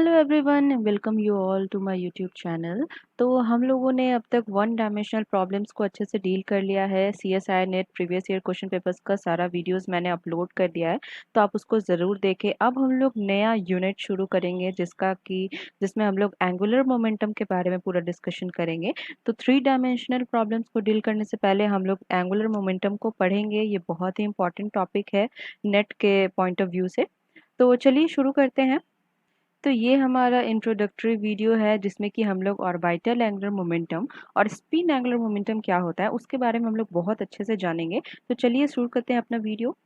Hello everyone, welcome you all to my YouTube channel. तो हम लोगों ने अब तक वन डायमेंशनल प्रॉब्लम्स को अच्छे से डील कर लिया है। CSI net previous year question papers का सारा वीडियोस मैंने अपलोड कर दिया है, तो आप उसको ज़रूर देखें। अब हम लोग नया यूनिट शुरू करेंगे जिसमें हम लोग एंगुलर मोमेंटम के बारे में पूरा डिस्कशन करेंगे। तो थ्री डायमेंशनल प्रॉब्लम्स को डील करने से पहले हम लोग एंगुलर मोमेंटम को पढ़ेंगे। ये बहुत ही इंपॉर्टेंट टॉपिक है नेट के पॉइंट ऑफ व्यू से। तो चलिए शुरू करते हैं। तो ये हमारा इंट्रोडक्टरी वीडियो है जिसमें कि हम लोग ऑर्बिटल एंगुलर मोमेंटम और स्पिन एंगुलर मोमेंटम क्या होता है उसके बारे में हम लोग बहुत अच्छे से जानेंगे। तो चलिए शुरू करते हैं अपना वीडियो।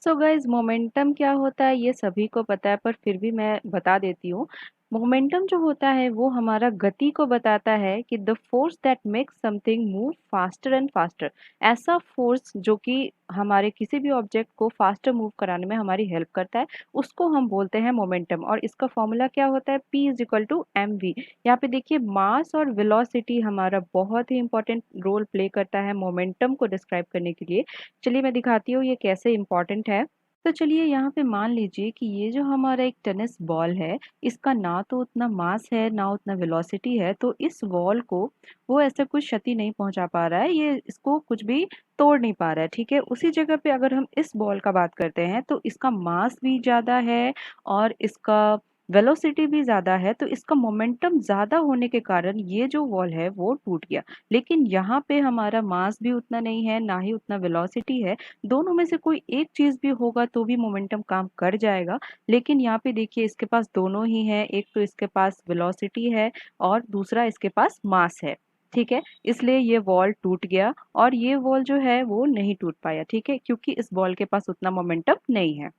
सो गाइज, मोमेंटम क्या होता है ये सभी को पता है, पर फिर भी मैं बता देती हूँ। मोमेंटम जो होता है वो हमारा गति को बताता है कि the force that makes something move faster and faster. ऐसा फोर्स जो कि हमारे किसी भी ऑब्जेक्ट को फास्टर मूव कराने में हमारी हेल्प करता है, उसको हम बोलते हैं मोमेंटम। और इसका फॉर्मूला क्या होता है? P is equal to M V. यहाँ पे देखिए, मास और वेलोसिटी हमारा बहुत ही इंपॉर्टेंट रोल प्ले करता है मोमेंटम को डिस्क्राइब करने के लिए। चलिए मैं दिखाती हूँ ये कैसे इंपॉर्टेंट है। तो चलिए यहाँ पे मान लीजिए कि ये जो हमारा एक टेनिस बॉल है, इसका ना तो उतना मास है ना उतना वेलोसिटी है, तो इस बॉल को वो ऐसा कुछ क्षति नहीं पहुंचा पा रहा है, ये इसको कुछ भी तोड़ नहीं पा रहा है। ठीक है, उसी जगह पे अगर हम इस बॉल का बात करते हैं तो इसका मास भी ज़्यादा है और इसका वेलोसिटी भी ज़्यादा है, तो इसका मोमेंटम ज़्यादा होने के कारण ये जो बॉल है वो टूट गया। लेकिन यहाँ पे हमारा मास भी उतना नहीं है, ना ही उतना वेलोसिटी है। दोनों में से कोई एक चीज भी होगा तो भी मोमेंटम काम कर जाएगा। लेकिन यहाँ पे देखिए, इसके पास दोनों ही है। एक तो इसके पास वेलोसिटी है और दूसरा इसके पास मास है। ठीक है, इसलिए ये वॉल टूट गया और ये वॉल जो है वो नहीं टूट पाया। ठीक है, क्योंकि इस बॉल के पास उतना मोमेंटम नहीं है।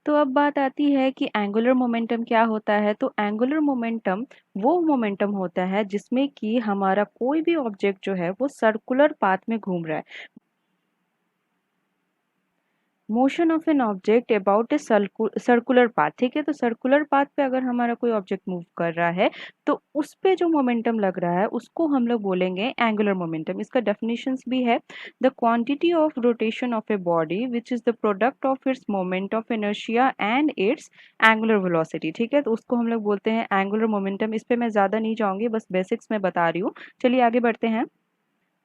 तो अब बात आती है कि एंगुलर मोमेंटम क्या होता है। तो एंगुलर मोमेंटम वो मोमेंटम होता है जिसमें कि हमारा कोई भी ऑब्जेक्ट जो है वो सर्कुलर पाथ में घूम रहा है। Motion of an object about a circular path. ठीक है, तो सर्कुलर पाथ पे अगर हमारा कोई ऑब्जेक्ट मूव कर रहा है तो उस पे जो मोमेंटम लग रहा है उसको हम लोग बोलेंगे एंगुलर मोमेंटम। इसका डेफिनेशंस भी है, the quantity of rotation of a body which is the product of its moment of inertia and it's angular velocity. ठीक है, तो उसको हम लोग बोलते हैं एंगुलर मोमेंटम। इस पे मैं ज़्यादा नहीं जाऊंगी, बस बेसिक्स में बता रही हूँ। चलिए आगे बढ़ते हैं।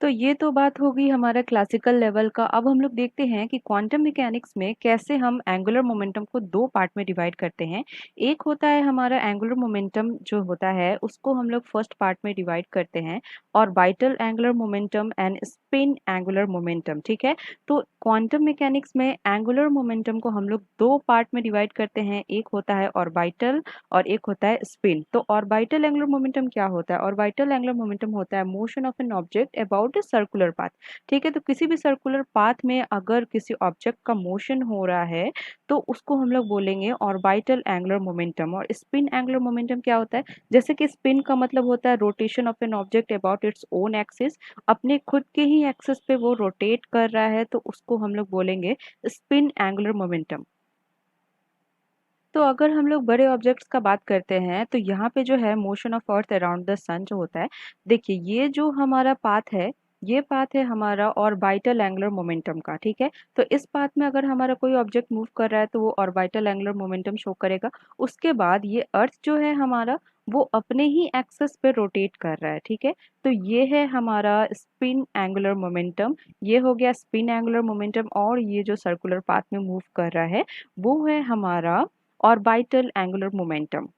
तो ये तो बात हो गई हमारा क्लासिकल लेवल का। अब हम लोग देखते हैं कि क्वांटम मैकेनिक्स में कैसे हम एंगुलर मोमेंटम को दो पार्ट में डिवाइड करते हैं। एक होता है हमारा एंगुलर मोमेंटम जो होता है उसको हम लोग फर्स्ट पार्ट में डिवाइड करते हैं, orbital angular momentum and spin angular momentum. ठीक है, तो क्वांटम मैकेनिक्स में एंगुलर मोमेंटम को हम लोग दो पार्ट में डिवाइड करते हैं। एक होता है ऑर्बिटल और एक होता है स्पिन। तो ऑर्बिटल एंगुलर मोमेंटम क्या होता है? ऑर्बिटल एंगुलर मोमेंटम होता है motion of an object about a circular path. ठीक है, तो किसी भी सर्कुलर पाथ में अगर किसी ऑब्जेक्ट का मोशन हो रहा है तो उसको हम लोग बोलेंगे ऑर्बिटल एंगुलर मोमेंटम। और स्पिन एंगुलर मोमेंटम क्या होता है? जैसे कि स्पिन का मतलब होता है rotation of an object about its own axis. अपने खुद के ही एक्सिस पे वो रोटेट कर रहा है तो उसको हम लोग बोलेंगे स्पिन एंगुलर मोमेंटम। तो अगर हम लोग बड़े ऑब्जेक्ट्स का बात करते हैं तो यहाँ पे जो है motion of earth around the sun जो होता है, देखिए ये जो हमारा पाथ है, ये पाथ है हमारा ऑर्बिटल एंगुलर मोमेंटम का। ठीक है, तो इस पाथ में अगर हमारा कोई ऑब्जेक्ट मूव कर रहा है तो वो ऑर्बिटल एंगुलर मोमेंटम शो करेगा। उसके बाद ये अर्थ जो है हमारा, वो अपने ही एक्सिस पे रोटेट कर रहा है। ठीक है, तो ये है हमारा स्पिन एंगुलर मोमेंटम। ये हो गया स्पिन एंगुलर मोमेंटम। और ये जो सर्कुलर पाथ में मूव कर रहा है वो है हमारा ऑर्बिटल एंगुलर मोमेंटम।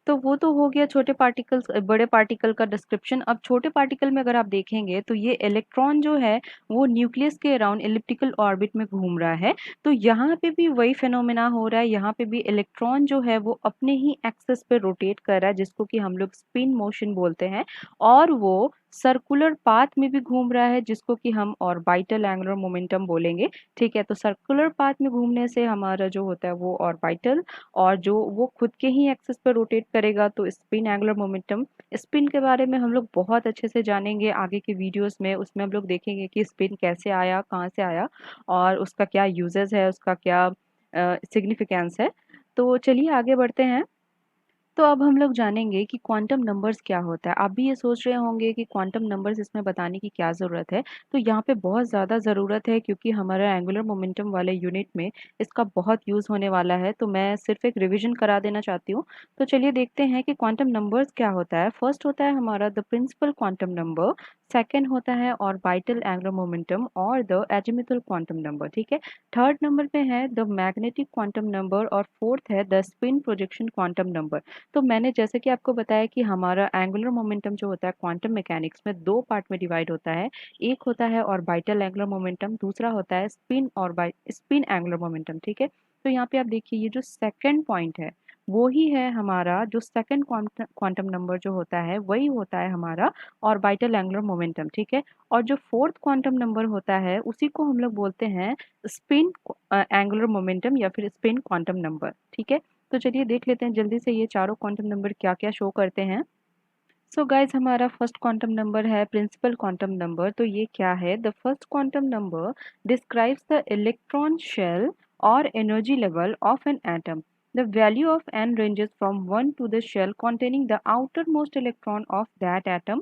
तो वो तो हो गया छोटे पार्टिकल्स बड़े पार्टिकल का डिस्क्रिप्शन। अब छोटे पार्टिकल में अगर आप देखेंगे तो ये इलेक्ट्रॉन जो है वो न्यूक्लियस के अराउंड एलिप्टिकल ऑर्बिट में घूम रहा है। तो यहाँ पे भी वही फेनोमेना हो रहा है। यहाँ पे भी इलेक्ट्रॉन जो है वो अपने ही एक्सिस पे रोटेट कर रहा है, जिसको कि हम लोग स्पिन मोशन बोलते हैं। और वो सर्कुलर पाथ में भी घूम रहा है, जिसको कि हम ऑर्बिटल एंगुलर मोमेंटम बोलेंगे। ठीक है, तो सर्कुलर पाथ में घूमने से हमारा जो होता है वो ऑर्बिटल, और जो वो खुद के ही एक्सिस पर रोटेट करेगा तो स्पिन एंगुलर मोमेंटम। स्पिन के बारे में हम लोग बहुत अच्छे से जानेंगे आगे के वीडियोस में। उसमें हम लोग देखेंगे कि स्पिन कैसे आया, कहाँ से आया और उसका क्या यूजेस है, उसका क्या सिग्निफिकेंस है। तो चलिए आगे बढ़ते हैं। तो अब हम लोग जानेंगे कि क्वांटम नंबर्स क्या होता है। आप भी ये सोच रहे होंगे कि क्वांटम नंबर्स इसमें बताने की क्या ज़रूरत है। तो यहाँ पे बहुत ज़्यादा ज़रूरत है क्योंकि हमारा एंगुलर मोमेंटम वाले यूनिट में इसका बहुत यूज़ होने वाला है। तो मैं सिर्फ एक रिवीजन करा देना चाहती हूँ। तो चलिए देखते हैं कि क्वांटम नंबर्स क्या होता है। फर्स्ट होता है हमारा the principal quantum number, second होता है ऑर्बिटल एंगुलर मोमेंटम और द एजिमुथल क्वांटम नंबर, ठीक है। थर्ड नंबर पे है द मैग्नेटिक क्वांटम नंबर और फोर्थ है the spin projection quantum number. तो मैंने जैसे कि आपको बताया कि हमारा एंगुलर मोमेंटम जो होता है क्वांटम मैकेनिक्स में दो पार्ट में डिवाइड होता है। एक होता है ऑर्बिटल एंगुलर मोमेंटम, दूसरा होता है स्पिन एंगुलर मोमेंटम, ठीक है। तो यहाँ पे आप देखिए ये जो सेकंड पॉइंट है वो ही है हमारा जो सेकंड क्वांटम नंबर जो होता है वही होता है हमारा ऑर्बिटल एंगुलर मोमेंटम, ठीक है। और जो फोर्थ क्वांटम नंबर होता है उसी को हम लोग बोलते हैं स्पिन एंगुलर मोमेंटम या फिर स्पिन क्वांटम नंबर, ठीक है। तो चलिए देख लेते हैं जल्दी से ये चारों क्वांटम नंबर क्या क्या शो करते हैं। सो गाइज हमारा फर्स्ट क्वांटम नंबर है प्रिंसिपल क्वांटम नंबर। तो ये क्या है? The first quantum number describes the electron shell और energy level of an atom. The value of n ranges from 1 to the shell containing the outermost electron of that atom.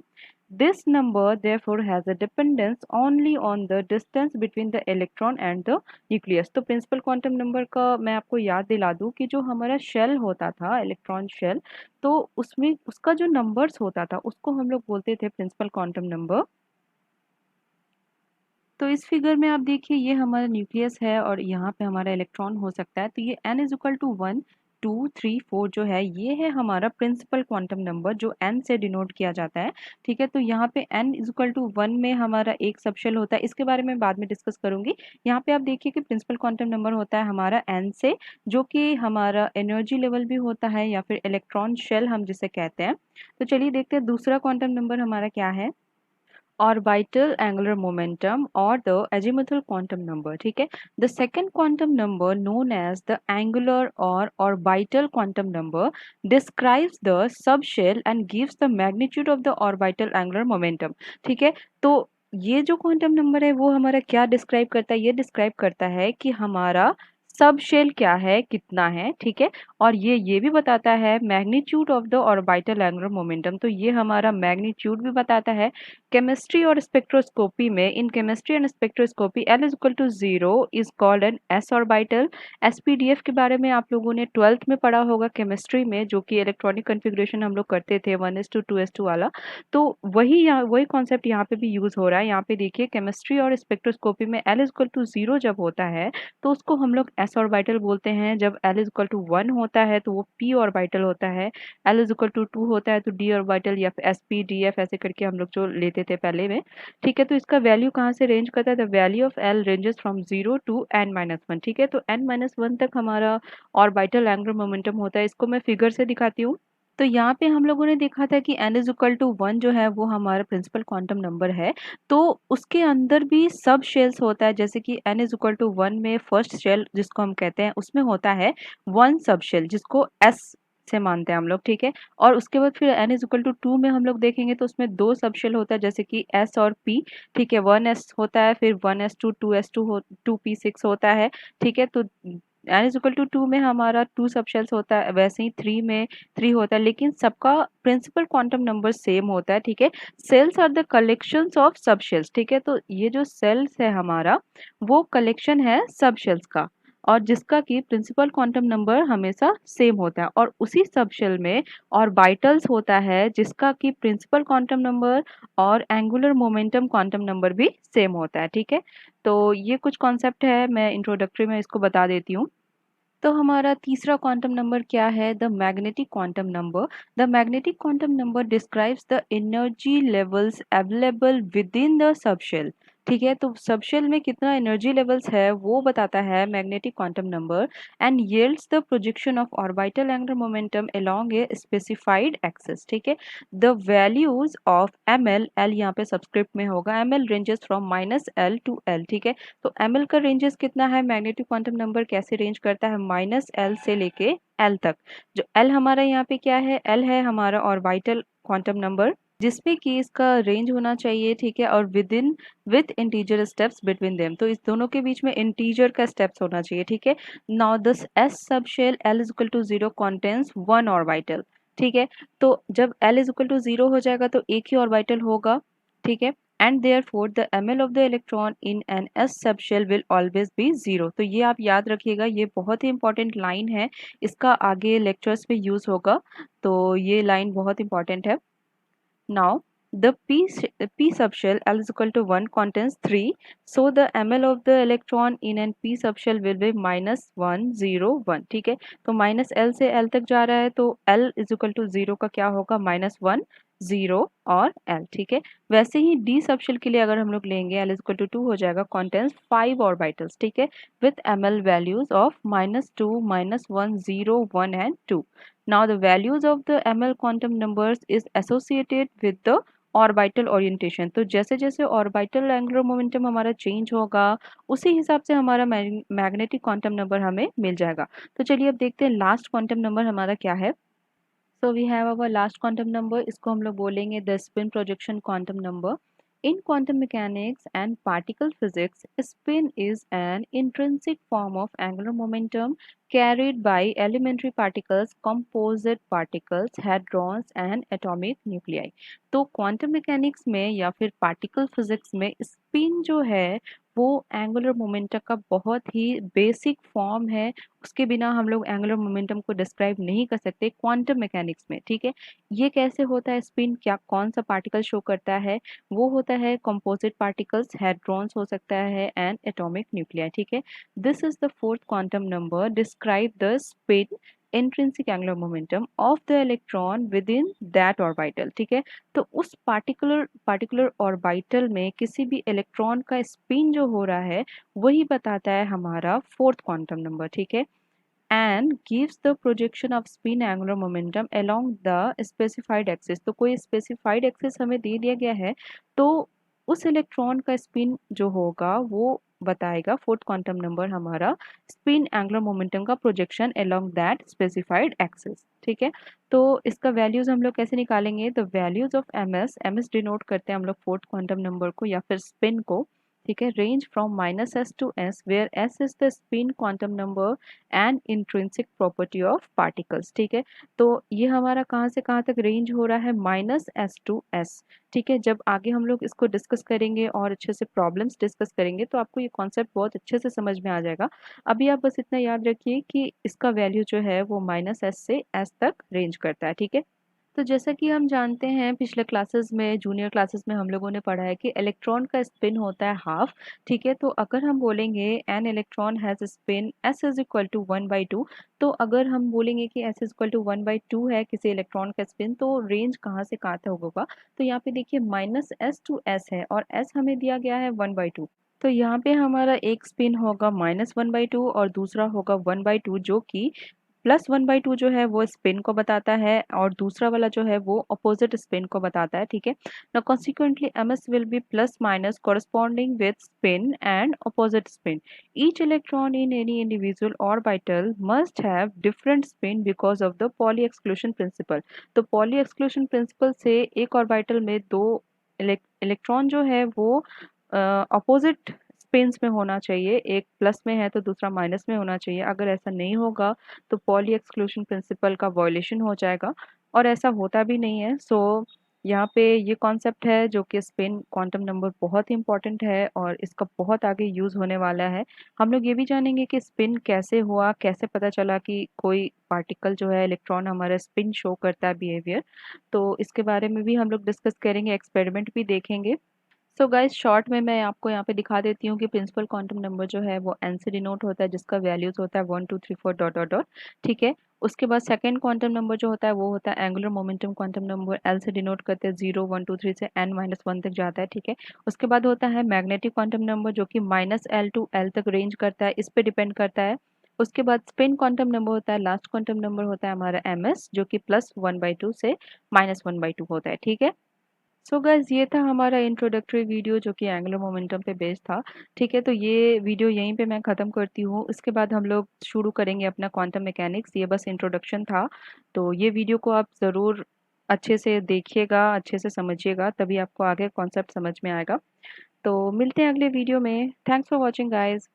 This number therefore has a dependence only on the distance between the electron and the nucleus. तो principal quantum number का मैं आपको याद दिला दूं कि जो हमारा शेल होता था इलेक्ट्रॉन शेल, तो उसमें उसका जो नंबर्स होता था उसको हम लोग बोलते थे प्रिंसिपल क्वांटम नंबर। तो इस फिगर में आप देखिए ये हमारा न्यूक्लियस है और यहाँ पे हमारा इलेक्ट्रॉन हो सकता है। तो ये n इज इक्वल टू 1 2 3 4 जो है ये है हमारा प्रिंसिपल क्वांटम नंबर जो n से डिनोट किया जाता है, ठीक है। तो यहाँ पे n इज इक्वल टू 1 में हमारा एक सबशेल होता है, इसके बारे में बाद में डिस्कस करूंगी। यहाँ पे आप देखिए कि प्रिंसिपल क्वांटम नंबर होता है हमारा n से, जो कि हमारा एनर्जी लेवल भी होता है या फिर इलेक्ट्रॉन शेल हम जिसे कहते हैं। तो चलिए देखते हैं दूसरा क्वांटम नंबर हमारा क्या है। ऑर्बिटल एंगुलर मोमेंटम और द azimuthal क्वांटम नंबर, ठीक है। The second quantum number known as the angular और orbital quantum number describes the subshell and gives the magnitude of the orbital angular momentum, ठीक है। तो ये जो क्वांटम नंबर है वो हमारा क्या डिस्क्राइब करता है? ये डिस्क्राइब करता है कि हमारा सब शेल क्या है, कितना है, ठीक है। और ये भी बताता है magnitude of the orbital angular momentum. तो ये हमारा मैग्नीट्यूड भी बताता है। केमिस्ट्री और स्पेक्ट्रोस्कोपी में, in chemistry and spectroscopy L is equal to 0 is called an S orbital. SPDF के बारे में आप लोगों ने 12th में पढ़ा होगा केमिस्ट्री में, जो कि इलेक्ट्रॉनिक कॉन्फ़िगरेशन हम लोग करते थे 1:2:2 वाला। तो वही कॉन्सेप्ट यहाँ पे भी यूज हो रहा है। यहाँ पे देखिए केमिस्ट्री और स्पेक्ट्रोस्कोपी में L इज इक्वल टू 0 जब होता है तो उसको हम लोग एस ऑर्बिटल बोलते हैं। जब L इज इक्वल टू 1 होता है तो वो p ऑर्बिटल होता है। L इज इक्वल टू 2 होता है तो d ऑर्बिटल या फिर sp df ऐसे करके हम लोग जो लेते थे पहले में, ठीक है। तो इसका वैल्यू कहाँ से रेंज करता है? The value of L ranges from 0 to n-1, ठीक है। तो n-1 तक हमारा ऑर्बिटल एंगुलर मोमेंटम होता है। इसको मैं फिगर से दिखाती हूँ। तो यहाँ पे हम लोगों ने देखा था कि n इज इक्वल टू 1 जो है वो हमारा प्रिंसिपल क्वांटम नंबर है। तो उसके अंदर भी सब शेल्स होता है, जैसे कि n इज इक्वल टू 1 में फर्स्ट शेल जिसको हम कहते हैं उसमें होता है 1 सब शेल जिसको s से मानते हैं हम लोग, ठीक है। और उसके बाद फिर n इज इक्वल टू 2 में हम लोग देखेंगे तो उसमें दो सब शेल होता है जैसे कि s और p, ठीक है। 1s होता है, फिर 1s2 2s2 2p6 होता है, ठीक है। तो n इज इक्वल टू 2 में हमारा 2 सब शेल्स होता है, वैसे ही 3 में 3 होता है, लेकिन सबका प्रिंसिपल क्वांटम नंबर सेम होता है, ठीक है। Shells are the collections of subshells, ठीक है। तो ये जो सेल्स है हमारा वो कलेक्शन है सब शेल्स का, और जिसका कि प्रिंसिपल क्वांटम नंबर हमेशा सेम होता है। और उसी सब शेल में ऑर्बिटल्स होता है जिसका कि प्रिंसिपल क्वांटम नंबर और एंगुलर मोमेंटम क्वांटम नंबर भी सेम होता है, ठीक है। तो ये कुछ कॉन्सेप्ट है, मैं इंट्रोडक्टरी में इसको बता देती हूँ। तो हमारा तीसरा क्वांटम नंबर क्या है? The magnetic quantum number. The magnetic quantum number describes the energy levels available with in the subshell, ठीक है। तो सबशेल में कितना एनर्जी लेवल्स है वो बताता है magnetic quantum number, and yields the projection of orbital angular momentum along a specified axis, ठीक है। The values of ml, l यहाँ पे सबस्क्रिप्ट में होगा, ml ranges from -l to l, ठीक है। तो ml का रेंजेस कितना है? मैग्नेटिक क्वांटम नंबर कैसे रेंज करता है? -l से लेके l तक। जो l हमारा यहाँ पे क्या है? l है हमारा ऑर्बिटल क्वांटम नंबर जिसमें कि इसका रेंज होना चाहिए, ठीक है। और with integer steps between them, तो इस दोनों के बीच में इंटीजर का स्टेप्स होना चाहिए, ठीक है। Now this s subshell l is equal to 0 contains 1 orbital, ठीक है। तो जब L इज इक्वल टू 0 हो जाएगा तो एक ही ऑर्बिटल होगा, ठीक है। And therefore the ml of the electron in an s subshell will always be 0। तो ये आप याद रखिएगा, ये बहुत ही इंपॉर्टेंट लाइन है, इसका आगे लेक्चर्स में यूज होगा, तो ये लाइन बहुत इंपॉर्टेंट है। Now, the p subshell L is equal to 1 contains 3. So, the ml of the electron in an p subshell will be minus 1, 0, 1. ठीक है। तो माइनस L से L तक जा रहा है तो L is equal to 0 का क्या होगा, माइनस 1, 0 और L। ठीक है। वैसे ही d सबशेल के लिए अगर हम लोग लेंगे L is equal to 2 हो जाएगा, contains 5 ऑर्बिटल्स, ठीक है, with ml values of minus 2, minus 1, 0, 1 and 2. Now the values of the ml quantum numbers is associated with the orbital orientation. तो जैसे जैसे ऑर्बिटल एंगुलर मोमेंटम हमारा चेंज होगा उसी हिसाब से हमारा मैग्नेटिक क्वांटम नंबर हमें मिल जाएगा। तो चलिए अब देखते हैं लास्ट क्वांटम नंबर हमारा क्या है। So we have our last quantum number, इसको हम लोग बोलेंगे the spin projection quantum number. In quantum mechanics and particle physics, spin is an intrinsic form of angular momentum carried by elementary particles, composite particles, hadrons and atomic nuclei। तो quantum mechanics में या फिर particle physics में spin जो है वो angular momentum का बहुत ही बेसिक फॉर्म है, उसके बिना हम लोग एंगुलर मोमेंटम को डिस्क्राइब नहीं कर सकते क्वांटम मैकेनिक्स में, ठीक है। ये कैसे होता है स्पिन, क्या कौन सा पार्टिकल शो करता है, वो होता है कंपोजिट पार्टिकल्स, हेड्रॉन्स हो सकता है एंड एटॉमिक न्यूक्लियाई, ठीक है। This is the fourth quantum number describe the spin intrinsic angular momentum of the electron with in that orbital, ठीक है। तो उस पार्टिकुलर ऑर्बिटल में किसी भी इलेक्ट्रॉन का स्पिन जो हो रहा है वही बताता है हमारा फोर्थ क्वांटम नंबर, ठीक है। and gives the projection of spin angular momentum along the specified axis। तो कोई specified axis हमें दे दिया गया है तो उस इलेक्ट्रॉन का स्पिन जो होगा वो बताएगा फोर्थ क्वांटम नंबर हमारा स्पिन एंगुलर मोमेंटम का projection along that specified axis, ठीक है। तो इसका वैल्यूज हम लोग कैसे निकालेंगे, the values of M S denote करते हैं हम लोग फोर्थ क्वांटम नंबर को या फिर स्पिन को, ठीक है। Range from minus S to S where S is the spin quantum number and intrinsic property of particles, ठीक है। तो ये हमारा कहाँ से कहाँ तक रेंज हो रहा है, माइनस एस टू एस, ठीक है। जब आगे हम लोग इसको डिस्कस करेंगे और अच्छे से प्रॉब्लम्स डिस्कस करेंगे तो आपको ये कॉन्सेप्ट बहुत अच्छे से समझ में आ जाएगा। अभी आप बस इतना याद रखिए कि इसका वैल्यू जो है वो माइनस एस से एस तक रेंज करता है, ठीक है। तो जैसा कि हम जानते हैं पिछले क्लासेस में, जूनियर क्लासेस में हम लोगों ने पढ़ा है कि इलेक्ट्रॉन का स्पिन होता है हाफ, ठीक है। तो अगर हम बोलेंगे an electron has spin S is equal to 1/2, तो अगर हम बोलेंगे कि एस इज इक्वल टू 1/2 है किसी इलेक्ट्रॉन का स्पिन, तो रेंज कहाँ से कहाँ तक होगा। तो यहाँ पे देखिए माइनस एस टू एस है और एस हमें दिया गया है 1/2। तो यहाँ पे हमारा एक स्पिन होगा -1/2 और दूसरा होगा 1/2, जो कि +1/2 जो है वो स्पिन को बताता है और दूसरा वाला जो है वो अपोजिट स्पिन को बताता है, ठीक है। Now consequently MS will be plus minus corresponding with spin and opposite spin. Each electron in any individual orbital must have different spin because of the Pauli exclusion principle. तो Pauli exclusion principle से एक orbital में दो electron जो है वो opposite spins में होना चाहिए, एक प्लस में है तो दूसरा माइनस में होना चाहिए। अगर ऐसा नहीं होगा तो पॉली एक्सक्लूशन प्रिंसिपल का वॉयलेशन हो जाएगा और ऐसा होता भी नहीं है। सो यहाँ पे ये कॉन्सेप्ट है जो कि स्पिन क्वांटम नंबर बहुत ही इंपॉर्टेंट है और इसका बहुत आगे यूज़ होने वाला है। हम लोग ये भी जानेंगे कि स्पिन कैसे हुआ, कैसे पता चला कि कोई पार्टिकल जो है इलेक्ट्रॉन हमारा स्पिन शो करता है बिहेवियर, तो इसके बारे में भी हम लोग डिस्कस करेंगे, एक्सपेरिमेंट भी देखेंगे। सो गाइस शॉर्ट में मैं आपको यहाँ पे दिखा देती हूँ कि प्रिंसिपल क्वांटम नंबर जो है वो एन से डिनोट होता है, जिसका वैल्यूज होता है 1 2 3 4 डॉट डॉट डॉट, ठीक है। उसके बाद सेकंड क्वांटम नंबर जो होता है वो होता है angular momentum quantum number, L से डिनोट करते हैं, 0 1 2 3 से n-1 तक जाता है, ठीक है। उसके बाद होता है मैग्नेटिक क्वांटम नंबर जो कि -L टू L तक रेंज करता है, इस पे डिपेंड करता है। उसके बाद स्पिन क्वांटम नंबर होता है, लास्ट क्वांटम नंबर होता है हमारा ms जो कि +1/2 से -1/2 होता है, ठीक है। सो गाइस ये था हमारा इंट्रोडक्टरी वीडियो जो कि एंगुलर मोमेंटम पे बेस्ड था, ठीक है। तो ये वीडियो यहीं पे मैं ख़त्म करती हूँ, इसके बाद हम लोग शुरू करेंगे अपना क्वांटम मैकेनिक्स। ये बस इंट्रोडक्शन था, तो ये वीडियो को आप ज़रूर अच्छे से देखिएगा, अच्छे से समझिएगा, तभी आपको आगे कॉन्सेप्ट समझ में आएगा। तो मिलते हैं अगले वीडियो में। Thanks for watching guys.